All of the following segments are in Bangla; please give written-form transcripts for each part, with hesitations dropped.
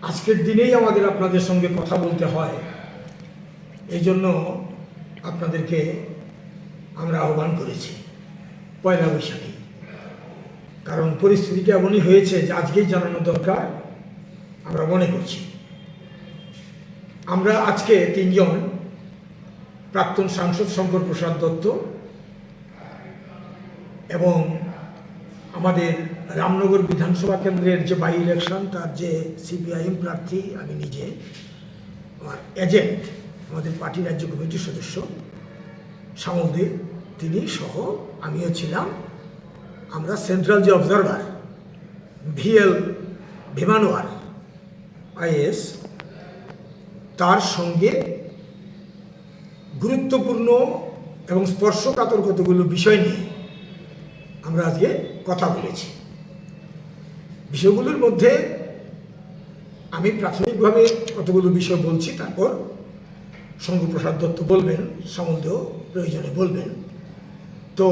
আজকের দিনেই আমাদের আপনাদের সঙ্গে কথা বলতে হয়, এই জন্য আপনাদেরকে আমরা আহ্বান করেছি পয়লা বৈশাখী। কারণ পরিস্থিতিটা এমনই হয়েছে যে আজকেই জানানো দরকার আমরা মনে করছি। আমরা আজকে তিনজন, প্রাক্তন সাংসদ শঙ্কর প্রসাদ দত্ত এবং আমাদের রামনগর বিধানসভা কেন্দ্রের যে বাই ইলেকশন তার যে সিপিআইএম প্রার্থী, আমি নিজে, আমার এজেন্ট, আমাদের পার্টি রাজ্য কমিটির সদস্য শ্যামলদেব, তিনি সহ আমিও ছিলাম। আমরা সেন্ট্রাল যে অবজারভার ভিএল ভিমানোয়ার আইএস, তার সঙ্গে গুরুত্বপূর্ণ এবং স্পর্শকাতর কতগুলো বিষয় নিয়ে আমরা আজকে কথা বলেছি। বিষয়গুলোর মধ্যে আমি প্রাথমিকভাবে কতগুলো বিষয় বলছি, তারপর শঙ্কর প্রসাদ দত্ত বলবেন, শ্যামলদেও প্রয়োজনে বলবেন। তো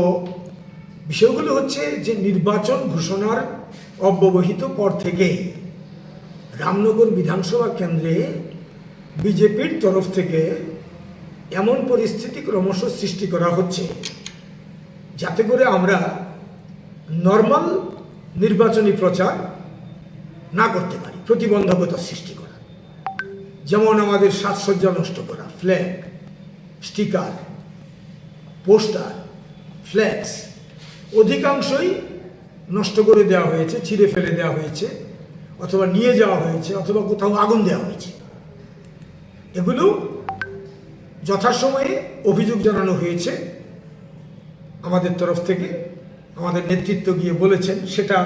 বিষয়গুলো হচ্ছে যে নির্বাচন ঘোষণার অব্যবহিত পর থেকেই রামনগর বিধানসভা কেন্দ্রে বিজেপির তরফ থেকে এমন পরিস্থিতি ক্রমশ সৃষ্টি করা হচ্ছে যাতে করে আমরা নর্মাল নির্বাচনী প্রচার না করতে পারি, প্রতিবন্ধকতা সৃষ্টি করা। যেমন আমাদের সাজসজ্জা নষ্ট করা, ফ্ল্যাগ, স্টিকার, পোস্টার, ফ্ল্যাক্স অধিকাংশই নষ্ট করে দেওয়া হয়েছে, ছিঁড়ে ফেলে দেওয়া হয়েছে, অথবা নিয়ে যাওয়া হয়েছে, অথবা কোথাও আগুন দেওয়া হয়েছে। এগুলো যথাসময়ে অভিযোগ জানানো হয়েছে আমাদের তরফ থেকে, আমাদের নেতৃত্ব গিয়ে বলেছেন, সেটা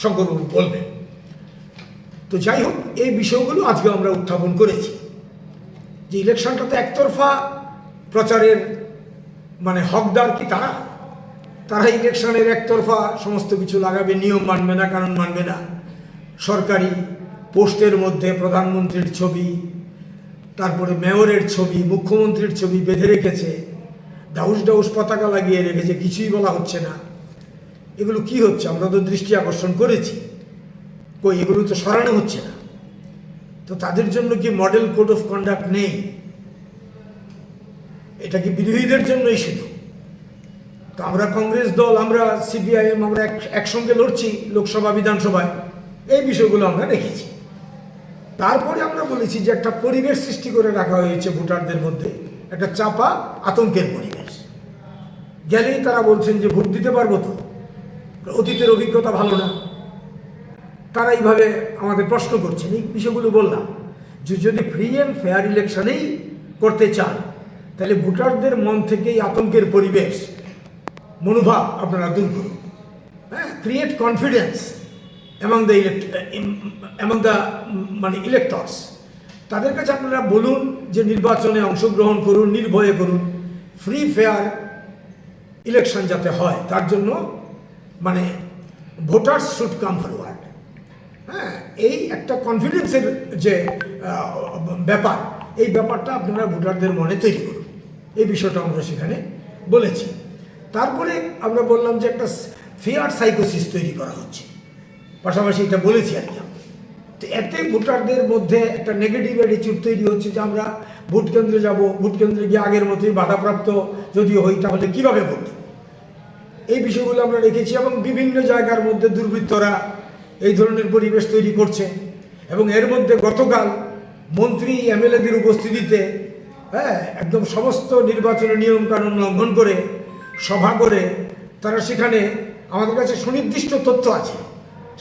শঙ্করবাবু বলবেন। তো যাই হোক, এই বিষয়গুলো আজকে আমরা উত্থাপন করেছি যে ইলেকশনটা তো একতরফা প্রচারের মানে হকদার কি তারা ইলেকশনের একতরফা সমস্ত কিছু লাগাবে, নিয়ম মানবে না, কারণ মানবে না। সরকারি পোস্টের মধ্যে প্রধানমন্ত্রীর ছবি, তারপরে মেয়রের ছবি, মুখ্যমন্ত্রীর ছবি বেঁধে রেখেছে, ডাউস ডাউস পতাকা লাগিয়ে রেখেছে, কিছুই বলা হচ্ছে না। এগুলো কি হচ্ছে? আমরা তো দৃষ্টি আকর্ষণ করেছি, কই এগুলো তো সরানো হচ্ছে না। তো তাদের জন্য কি মডেল কোড অফ কন্ডাক্ট নেই? এটা কি বিরোধীদের জন্যই শুধু? তো আমরা কংগ্রেস দল, আমরা সিপিআইএম, আমরা একসঙ্গে লড়ছি লোকসভা বিধানসভায়, এই বিষয়গুলো আমরা রেখেছি। তারপরে আমরা বলেছি যে একটা পরিবেশ সৃষ্টি করে রাখা হয়েছে ভোটারদের মধ্যে, একটা চাপা আতঙ্কের পরিবেশ। গেলেই তারা বলছেন যে ভোট দিতে পারবো তো, অতীতের অভিজ্ঞতা ভালো না। তারা এইভাবে আমাদের প্রশ্ন করছেন। এই বিষয়গুলো বললাম যে যদি ফ্রি অ্যান্ড ফেয়ার ইলেকশনেই করতে চান, তাহলে ভোটারদের মন থেকেই আতঙ্কের পরিবেশ, মনোভাব আপনারা দূর করুন। হ্যাঁ, ক্রিয়েট কনফিডেন্স অ্যামাং দ্য মানে ইলেক্টর্স। তাদের কাছে আপনারা বলুন যে নির্বাচনে অংশগ্রহণ করুন, নির্ভয়ে করুন, ফ্রি ফেয়ার ইলেকশন যাতে হয় তার জন্য মানে ভোটার্স শুড কাম ফরওয়ার্ড। হ্যাঁ, এই একটা কনফিডেন্সের যে ব্যাপার, এই ব্যাপারটা আপনারা ভোটারদের মনে তৈরি করুন, এই বিষয়টা আমরা সেখানে বলেছি। তারপরে আমরা বললাম যে একটা ফিয়ার সাইকোসিস তৈরি করা হচ্ছে, পাশাপাশি এটা বলেছি আর কি। তো এতে ভোটারদের মধ্যে একটা নেগেটিভ অ্যাটিটিউড তৈরি হচ্ছে যে আমরা ভোট কেন্দ্রে যাব, ভোট কেন্দ্রে গিয়ে আগের মতোই বাধাপ্রাপ্ত যদি হই তাহলে কীভাবে ভোট দেব, এই বিষয়গুলো আমরা রেখেছি। এবং বিভিন্ন জায়গার মধ্যে দুর্বৃত্তরা এই ধরনের পরিবেশ তৈরি করছে। এবং এর মধ্যে গতকাল মন্ত্রী এমএলএদের উপস্থিতিতে একদম সমস্ত নির্বাচনের নিয়মকানুন লঙ্ঘন করে সভা করে তারা সেখানে, আমাদের কাছে সুনির্দিষ্ট তথ্য আছে,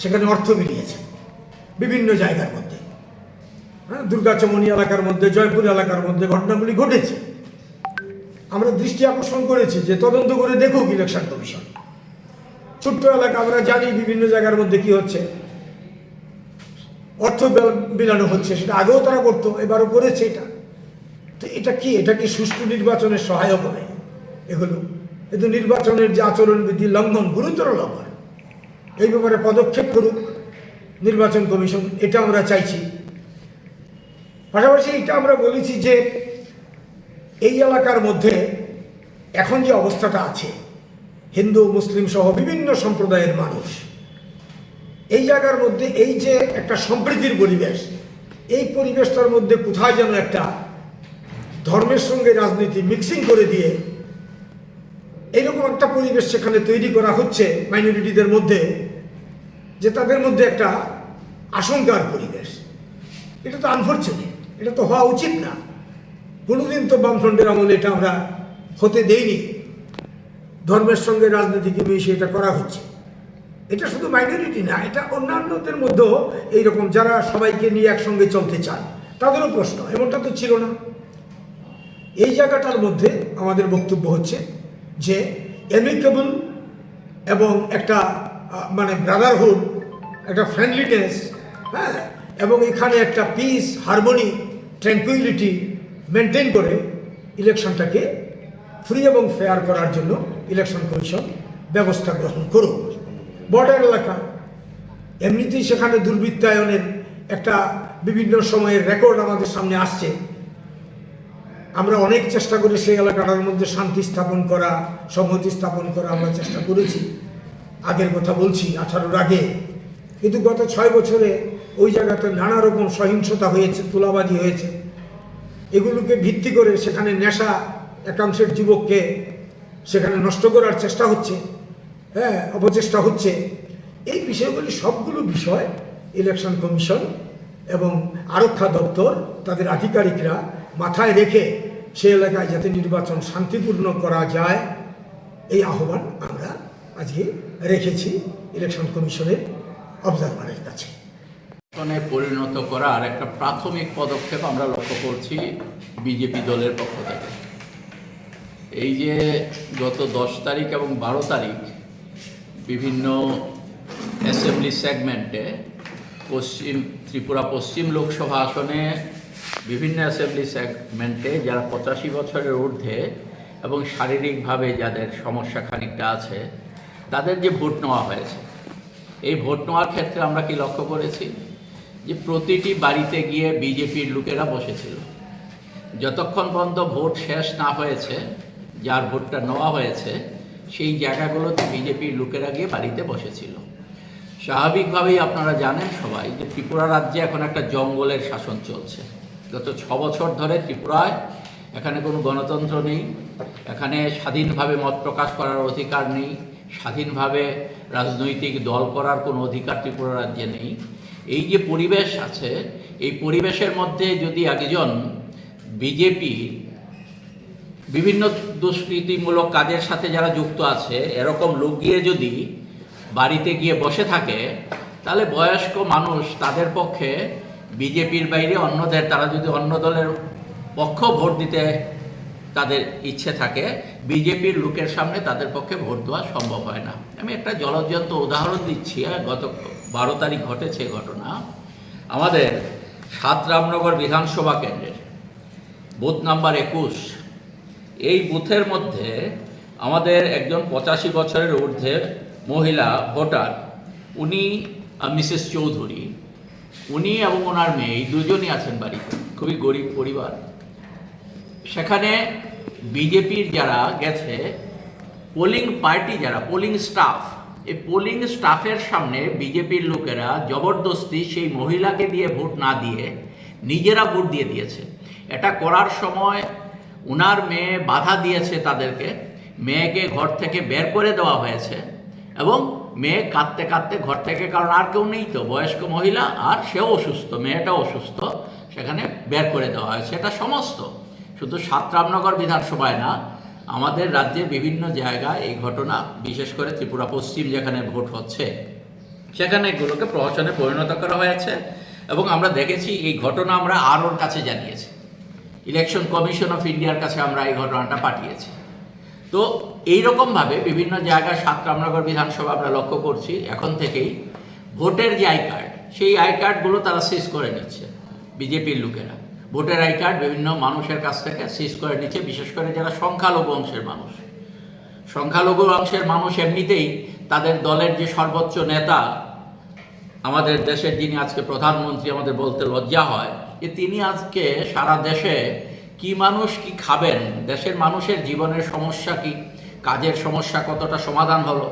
সেখানে অর্থ বিলিয়েছে বিভিন্ন জায়গার মধ্যে। দুর্গাচমনি এলাকার মধ্যে, জয়পুর এলাকার মধ্যে ঘটনাগুলি ঘটেছে। আমরা দৃষ্টি আকর্ষণ করেছি যে তদন্ত করে দেখুক ইলেকশন কমিশন। ছোট্ট এলাকা, আমরা জানি বিভিন্ন জায়গার মধ্যে কি হচ্ছে, অর্থ বিলানো হচ্ছে, সেটা আগেও তারা করতো, এবারও করেছে এটা। তো এটা কি সুষ্ঠু নির্বাচনের সহায়ক হবে? এগুলো কিন্তু নির্বাচনের যে আচরণবিধি লঙ্ঘন, গুরুতর লঙ্ঘন। এই ব্যাপারে পদক্ষেপ করুক নির্বাচন কমিশন, এটা আমরা চাইছি। পাশাপাশি এটা আমরা বলেছি যে এই এলাকার মধ্যে এখন যে অবস্থাটা আছে, হিন্দু মুসলিম সহ বিভিন্ন সম্প্রদায়ের মানুষ, এই জায়গার মধ্যে এই যে একটা সম্প্রীতির পরিবেশ, এই পরিবেশটার মধ্যে কোথায় যেন একটা ধর্মের সঙ্গে রাজনীতি মিক্সিং করে দিয়ে এইরকম একটা পরিবেশ সেখানে তৈরি করা হচ্ছে মাইনরিটিদের মধ্যে, যে তাদের মধ্যে একটা আশঙ্কার পরিবেশ। এটা তো আনফরচুনেট, এটা তো হওয়া উচিত না। কোনোদিন তো বামফ্রন্টের আমলে এটা আমরা হতে দেইনি। ধর্মের সঙ্গে রাজনীতিকে মিশে এটা করা হচ্ছে। এটা শুধু মাইনরিটি না, এটা অন্যান্যদের মধ্যেও এইরকম যারা সবাইকে নিয়ে একসঙ্গে চলতে চান তাদেরও প্রশ্ন, এমনটা তো ছিল না। এই জায়গাটার মধ্যে আমাদের বক্তব্য হচ্ছে যে অ্যামিকেবল এবং একটা মানে ব্রাদারহুড, একটা ফ্রেন্ডলিনেস, হ্যাঁ, এবং এখানে একটা পিস, হারমোনি, ট্র্যাঙ্কুইলিটি মেনটেন করে ইলেকশনটাকে ফ্রি এবং ফেয়ার করার জন্য ইলেকশন কমিশন ব্যবস্থা গ্রহণ করুক। বর্ডার এলাকা, এমনিতেই সেখানে দুর্বৃত্তায়নের একটা বিভিন্ন সময়ের রেকর্ড আমাদের সামনে আসছে। আমরা অনেক চেষ্টা করে সেই এলাকাটার মধ্যে শান্তি স্থাপন করা, সংহতি স্থাপন করা আমরা চেষ্টা করেছি। আগের কথা বলছি, 18-র আগে। কিন্তু গত 6 বছরে ওই জায়গাতে নানা রকম সহিংসতা হয়েছে, তোলাবাজি হয়েছে। এগুলোকে ভিত্তি করে সেখানে নেশা, একাংশের যুবককে সেখানে নষ্ট করার চেষ্টা হচ্ছে, হ্যাঁ, অপচেষ্টা হচ্ছে। এই বিষয়গুলি সবগুলো বিষয় ইলেকশন কমিশন এবং আরক্ষা দপ্তর তাদের আধিকারিকরা মাথায় রেখে সে এলাকায় যাতে নির্বাচন শান্তিপূর্ণ করা যায়, এই আহ্বান আমরা আজকে রেখেছি ইলেকশন কমিশনের অবজারভারের কাছে। পরিণত করার একটা প্রাথমিক পদক্ষেপ আমরা লক্ষ্য করছি বিজেপি দলের পক্ষ থেকে। এই যে গত 10 তারিখ এবং 12 তারিখ বিভিন্ন অ্যাসেম্বলি সেগমেন্টে ত্রিপুরা পশ্চিম লোকসভা আসনে বিভিন্ন অ্যাসেম্বলি সেগমেন্টে যারা 85 বছরের ঊর্ধ্বে এবং শারীরিকভাবে যাদের সমস্যা খানিকটা আছে তাদের যে ভোট নেওয়া হয়েছে, এই ভোট নেওয়ার ক্ষেত্রে আমরা কি লক্ষ্য করেছি যে প্রতিটি বাড়িতে গিয়ে বিজেপির লোকেরা বসেছিল। যতক্ষণ পর্যন্ত ভোট শেষ না হয়েছে, যার ভোটটা নেওয়া হয়েছে সেই জায়গাগুলোতে বিজেপির লোকেরা গিয়ে বাড়িতে বসেছিল। স্বাভাবিকভাবেই আপনারা জানেন সবাই যে ত্রিপুরা রাজ্যে এখন একটা জঙ্গলের শাসন চলছে। গত 6 বছর ধরে ত্রিপুরায় এখানে কোনো গণতন্ত্র নেই, এখানে স্বাধীনভাবে মত প্রকাশ করার অধিকার নেই, স্বাধীনভাবে রাজনৈতিক দল করার কোনো অধিকার ত্রিপুরা রাজ্যে নেই। এই যে পরিবেশ আছে, এই পরিবেশের মধ্যে যদি একজন বিজেপি বিভিন্ন দুষ্কৃতিমূলক কাজের সাথে যারা যুক্ত আছে এরকম লোক গিয়ে যদি বাড়িতে গিয়ে বসে থাকে, তাহলে বয়স্ক মানুষ তাদের পক্ষে বিজেপির বাইরে অন্যদের, তারা যদি অন্য দলের পক্ষ ভোট দিতে তাদের ইচ্ছে থাকে, বিজেপির লোকের সামনে তাদের পক্ষে ভোট দেওয়া সম্ভব হয় না। আমি একটা জ্বলজ্বন্ত উদাহরণ দিচ্ছি। গত 12 তারিখ ঘটেছে ঘটনা। আমাদের 7 রামনগর বিধানসভা কেন্দ্রের বুথ নাম্বার 21, এই বুথের মধ্যে আমাদের একজন 85 বছরের ঊর্ধ্বে মহিলা ভোটার, উনি মিসেস চৌধুরী, উনি এবং ওনার মেয়ে দুজনই আছেন বাড়িতে, খুবই গরিব পরিবার। সেখানে বিজেপির যারা গেছে, পোলিং পার্টি যারা, পোলিং স্টাফ, এই পোলিং স্টাফের সামনে বিজেপির লোকেরা জবরদস্তি সেই মহিলাকে দিয়ে ভোট না দিয়ে নিজেরা ভোট দিয়ে দিয়েছে। এটা করার সময় ওনার মেয়ে বাধা দিয়েছে তাদেরকে, মেয়েকে ঘর থেকে বের করে দেওয়া হয়েছে এবং মেয়ে কাঁদতে কাঁদতে ঘর থেকে, কারণ আর কেউ নেই তো, বয়স্ক মহিলা আর সেও অসুস্থ, মেয়েটাও অসুস্থ, সেখানে বের করে দেওয়া হয়েছে। এটা সমস্ত শুধু 7 রামনগর বিধানসভায় না, আমাদের রাজ্যের বিভিন্ন জায়গায় এই ঘটনা, বিশেষ করে ত্রিপুরা পশ্চিম যেখানে ভোট হচ্ছে সেখানে এগুলোকে প্রহসনে পরিণত করা হয়েছে। এবং আমরা দেখেছি এই ঘটনা আমরা আরওর কাছে জানিয়েছি, ইলেকশন কমিশন অফ ইন্ডিয়ার কাছে আমরা এই ঘটনাটা পাঠিয়েছি। তো এইরকমভাবে বিভিন্ন জায়গায় 7 রামনগর বিধানসভা আমরা লক্ষ্য করছি এখন থেকেই ভোটের যে আই কার্ড, সেই আই কার্ডগুলো তারা সিজ করে নিচ্ছে বিজেপির লোকেরা। ভোটের আই কার্ড বিভিন্ন মানুষের কাছ থেকে সিজ করে নিচ্ছে, বিশেষ করে যারা সংখ্যালঘু অংশের মানুষ। সংখ্যালঘু অংশের মানুষ এমনিতেই তাদের দলের যে সর্বোচ্চ নেতা, আমাদের দেশের যিনি আজকে প্রধানমন্ত্রী, আমাদের বলতে লজ্জা হয় যে তিনি আজকে সারা দেশে কি মানুষ কি খাবেন, দেশের মানুষের জীবনের সমস্যা কি, কাজের সমস্যা কতটা সমাধান হলো,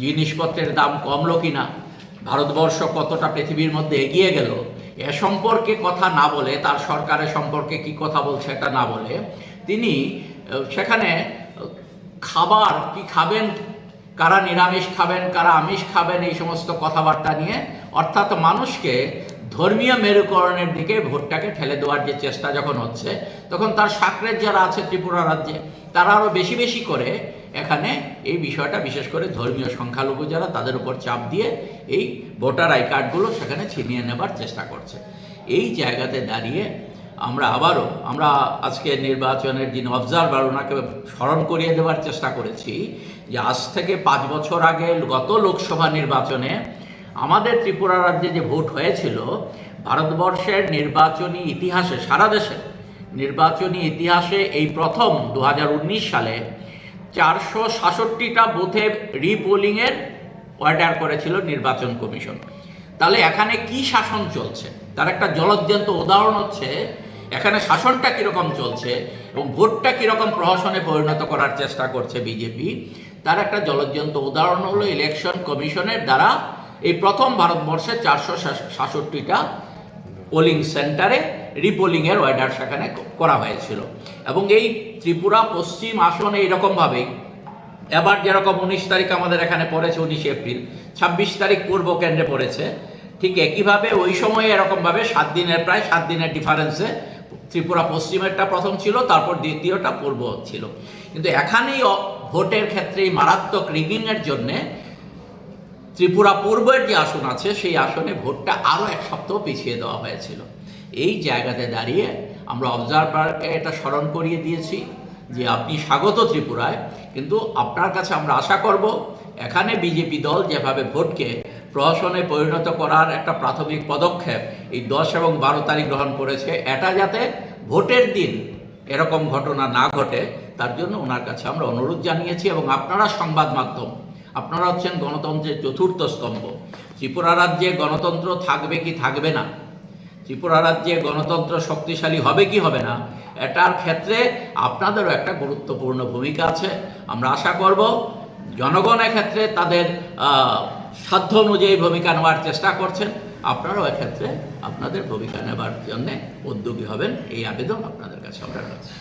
জিনিসপত্রের দাম কমলো কিনা, ভারতবর্ষ কতটা পৃথিবীর মধ্যে এগিয়ে গেল, এ সম্পর্কে কথা না বলে, তার সরকারের সম্পর্কে কি কথা বলছে এটা না বলে, তিনি সেখানে খাবার কি খাবেন, কারা নিরামিষ খাবেন, কারা আমিষ খাবেন, এই সমস্ত কথাবার্তা নিয়ে, অর্থাৎ মানুষকে ধর্মীয় মেরুকরণের দিকে ভোটটাকে ঠেলে দেওয়ার যে চেষ্টা যখন হচ্ছে, তখন তার সাকরের যারা আছে ত্রিপুরা রাজ্যে, তারা আরও বেশি বেশি করে এখানে এই বিষয়টা, বিশেষ করে ধর্মীয় সংখ্যালঘু যারা, তাদের উপর চাপ দিয়ে এই ভোটার আই কার্ডগুলো সেখানে ছিনিয়ে নেবার চেষ্টা করছে। এই জায়গাতে দাঁড়িয়ে আমরা আজকে নির্বাচনের যিনি অবজারভার, ওনাকে স্মরণ করিয়ে দেওয়ার চেষ্টা করেছি যে আজ থেকে 5 বছর আগে গত লোকসভা নির্বাচনে আমাদের ত্রিপুরা রাজ্যে যে ভোট হয়েছিল, ভারতবর্ষের নির্বাচনী ইতিহাসে, সারা দেশে নির্বাচনী ইতিহাসে এই প্রথম 2019 সালে 466টা বুথে রিপোলিংয়ের অর্ডার করেছিল নির্বাচন কমিশন। তাহলে এখানে কি শাসন চলছে তার একটা জ্বলজ্জন্ত উদাহরণ হচ্ছে এখানে শাসনটা কীরকম চলছে এবং ভোটটা কীরকম প্রহসনে পরিণত করার চেষ্টা করছে বিজেপি, তার একটা জ্বলজ্জন্ত উদাহরণ হলো ইলেকশন কমিশনের দ্বারা এই প্রথম ভারতবর্ষে 466টা পোলিং সেন্টারে রিপোলিংয়ের অর্ডার সেখানে করা হয়েছিল। এবং এই ত্রিপুরা পশ্চিম আসনে এইরকমভাবেই এবার যেরকম 19 তারিখ আমাদের এখানে পড়েছে, 19 এপ্রিল, 26 তারিখ পূর্ব কেন্দ্রে পড়েছে, ঠিক একইভাবে ওই সময়ে এরকমভাবে 7 দিনের, প্রায় 7 দিনের ডিফারেন্সে ত্রিপুরা পশ্চিমেরটা প্রথম ছিল, তারপর দ্বিতীয়টা পূর্ব ছিল। কিন্তু এখানেই ভোটের ক্ষেত্রে মারাত্মক রিগিংয়ের জন্যে ত্রিপুরা পূর্বের যে আসন আছে সেই আসনে ভোটটা আরও 1 সপ্তাহ পিছিয়ে দেওয়া হয়েছিল। এই জায়গাতে দাঁড়িয়ে আমরা অবজারভারকে এটা স্মরণ করিয়ে দিয়েছি যে আপনি স্বাগত ত্রিপুরায়, কিন্তু আপনার কাছে আমরা আশা করব এখানে বিজেপি দল যেভাবে ভোটকে প্রহসনে পরিণত করার একটা প্রাথমিক পদক্ষেপ এই 10 এবং 12 তারিখ গ্রহণ করেছে, এটা যাতে ভোটের দিন এরকম ঘটনা না ঘটে তার জন্য ওনার কাছে আমরা অনুরোধ জানিয়েছি। এবং আপনারা সংবাদ মাধ্যম, আপনারা হচ্ছেন গণতন্ত্রের চতুর্থ স্তম্ভ। ত্রিপুরা রাজ্যে গণতন্ত্র থাকবে কি থাকবে না, ত্রিপুরা রাজ্যে গণতন্ত্র শক্তিশালী হবে কি হবে না, এটার ক্ষেত্রে আপনাদেরও একটা গুরুত্বপূর্ণ ভূমিকা আছে। আমরা আশা করব জনগণের ক্ষেত্রে তাদের সাধ্য অনুযায়ী ভূমিকা নেওয়ার চেষ্টা করছেন, আপনারাও এক্ষেত্রে আপনাদের ভূমিকা নেবার জন্য উদ্যোগী হবেন, এই আবেদন আপনাদের কাছে আমরা রাখছি।